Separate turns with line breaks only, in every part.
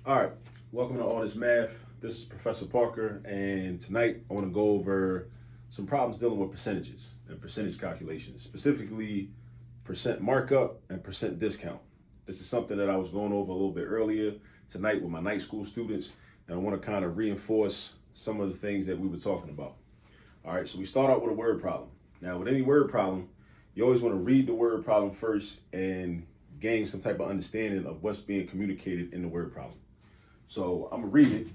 All right, welcome to All This Math. This is Professor Parker, and tonight I want to go over some problems dealing with percentages and percentage calculations, specifically percent markup and percent discount. This is something that I was going over a little bit earlier tonight with my night school students, and I want to kind of reinforce some of the things that we were talking about. All right, so we start out with a word problem. Now, with any word problem, you always want to read the word problem first and gain some type of understanding of what's being communicated in the word problem. So I'm gonna read it,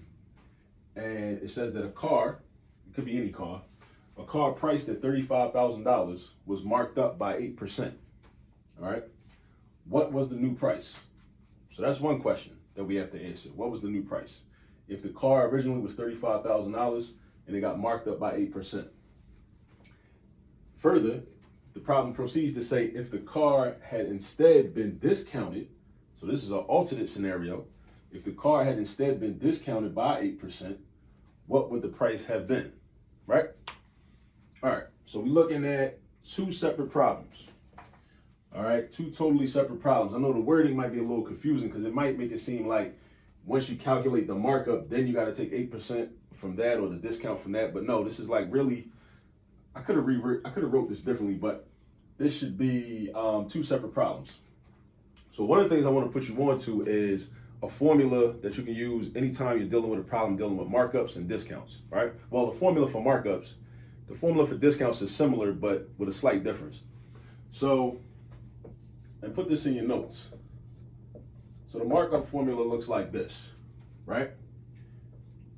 and it says that a car, it could be any car, a car priced at $35,000 was marked up by 8%. All right, what was the new price? So that's one question that we have to answer. What was the new price? If the car originally was $35,000 and it got marked up by 8%. Further, the problem proceeds to say if the car had instead been discounted, so this is an alternate scenario, if the car had instead been discounted by 8%, what would the price have been, right? All right, so we're looking at two separate problems. All right, two totally separate problems. I know the wording might be a little confusing because it might make it seem like once you calculate the markup, then you got to take 8% from that or the discount from that. But no, this is like really, I could have wrote this differently, but this should be two separate problems. So one of the things I want to put you on to is a formula that you can use anytime you're dealing with a problem dealing with markups and discounts, right? Well, the formula for markups, the formula for discounts is similar, but with a slight difference. So, and put this in your notes. So the markup formula looks like this, right?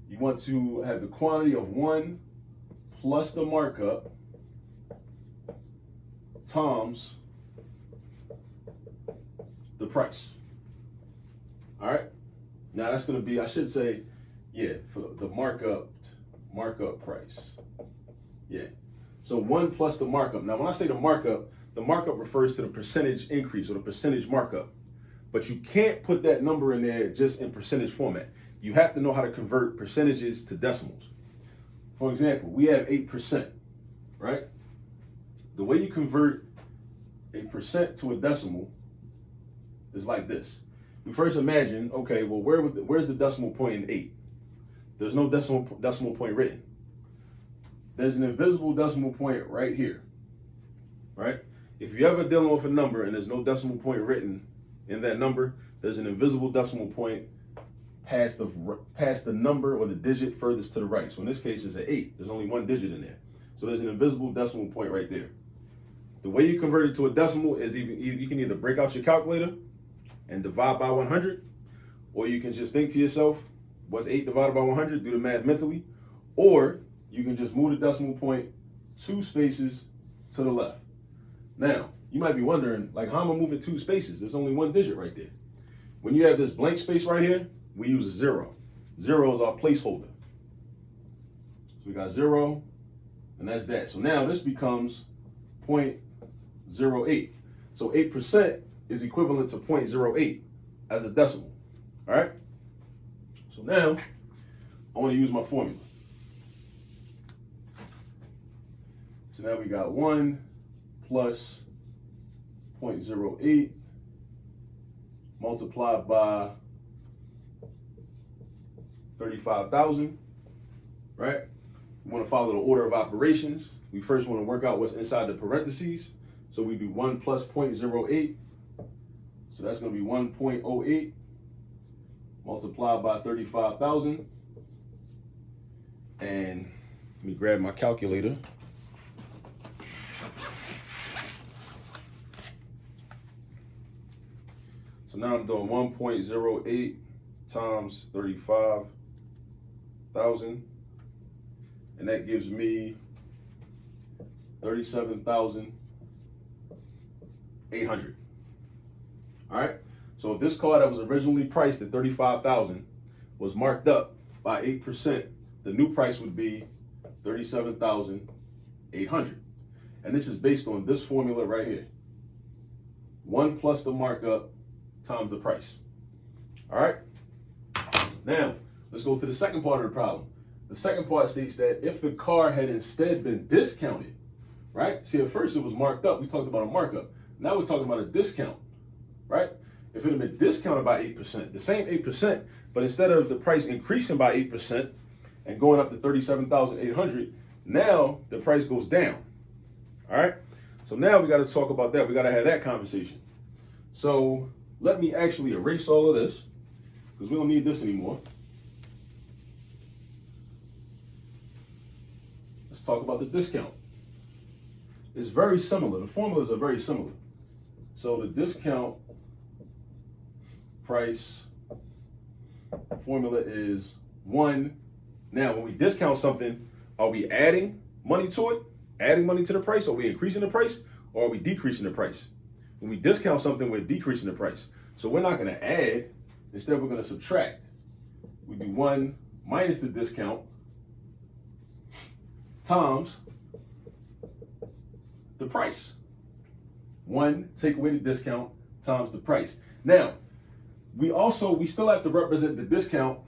You want to have the quantity of 1 plus the markup times the price. All right, now that's going to be, I should say, yeah, for the markup price. Yeah, so 1 plus the markup. Now, when I say the markup refers to the percentage increase or the percentage markup. But you can't put that number in there just in percentage format. You have to know how to convert percentages to decimals. For example, we have 8%, right? The way you convert a percent to a decimal is like this. We first imagine, okay, well, where's the decimal point in 8? There's no decimal point written. There's an invisible decimal point right here, right? If you're ever dealing with a number and there's no decimal point written in that number, there's an invisible decimal point past the number or the digit furthest to the right. So in this case, it's an 8. There's only one digit in there. So there's an invisible decimal point right there. The way you convert it to a decimal is you can either break out your calculator and divide by 100, or you can just think to yourself, what's 8 divided by 100? Do the math mentally. Or you can just move the decimal point 2 spaces to the left. Now, you might be wondering, like, how am I moving 2 spaces? There's only one digit right there. When you have this blank space right here, we use a 0. 0 is our placeholder. So we got 0, and that's that. So now this becomes 0.08. So 8% is equivalent to 0.08 as a decimal. All right? So now I want to use my formula. So now we got 1 plus 0.08 multiplied by 35,000, right? We want to follow the order of operations. We first want to work out what's inside the parentheses. So we do 1 plus 0.08. So that's going to be 1.08 multiplied by 35,000. And let me grab my calculator. So now I'm doing 1.08 times 35,000. And that gives me 37,800. All right. So if this car that was originally priced at 35,000 was marked up by 8%, the new price would be 37,800. And this is based on this formula right here. 1 plus the markup times the price. All right. Now, let's go to the second part of the problem. The second part states that if the car had instead been discounted, right? See, at first it was marked up. We talked about a markup. Now we're talking about a discount, right? if it had been discounted by 8%, the same 8%, but instead of the price increasing by 8% and going up to 37,800, now the price goes down. All right. So now we got to talk about that. We got to have that conversation. So let me actually erase all of this because we don't need this anymore. Let's talk about the discount. It's very similar. The formulas are very similar. So the discount price formula is 1. Now, when we discount something, are we adding money to it? Adding money to the price? Are we increasing the price? Or are we decreasing the price? When we discount something, we're decreasing the price. So we're not going to add. Instead, we're going to subtract. We do 1 minus the discount times the price. 1, take away the discount times the price. Now, we still have to represent the discount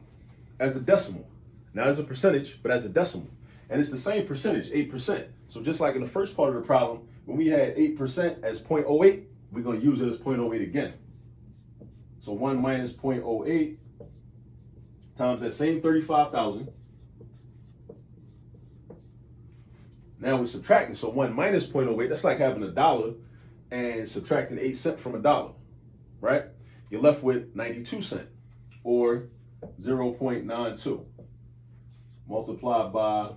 as a decimal. Not as a percentage, but as a decimal. And it's the same percentage, 8%. So just like in the first part of the problem, when we had 8% as 0.08, we're going to use it as 0.08 again. So 1 minus 0.08 times that same 35,000. Now we're subtracting. So 1 minus 0.08, that's like having $1 and subtracting 8 cents from $1, right? You're left with 92 cents or 0.92 multiplied by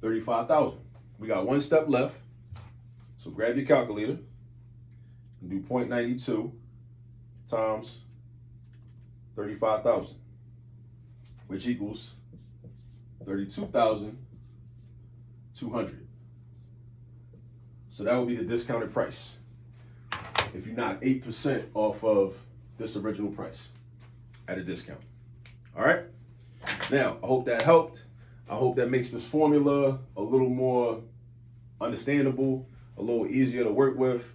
35,000. We got 1 step left. So grab your calculator and do 0.92 times 35,000, which equals 32,200. So that would be the discounted price if you knock 8% off of this original price at a discount. All right. Now, I hope that helped. I hope that makes this formula a little more understandable, a little easier to work with,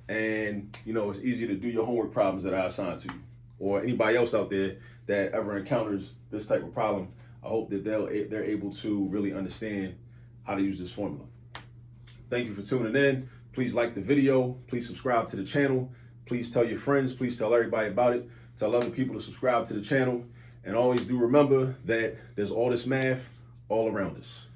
and it's easier to do your homework problems that I assign to you, or anybody else out there that ever encounters this type of problem. I hope that they're able to really understand how to use this formula. Thank you for tuning in. Please like the video. Please subscribe to the channel. Please tell your friends. Please tell everybody about it. Tell other people to subscribe to the channel. And always do remember that there's all this math all around us.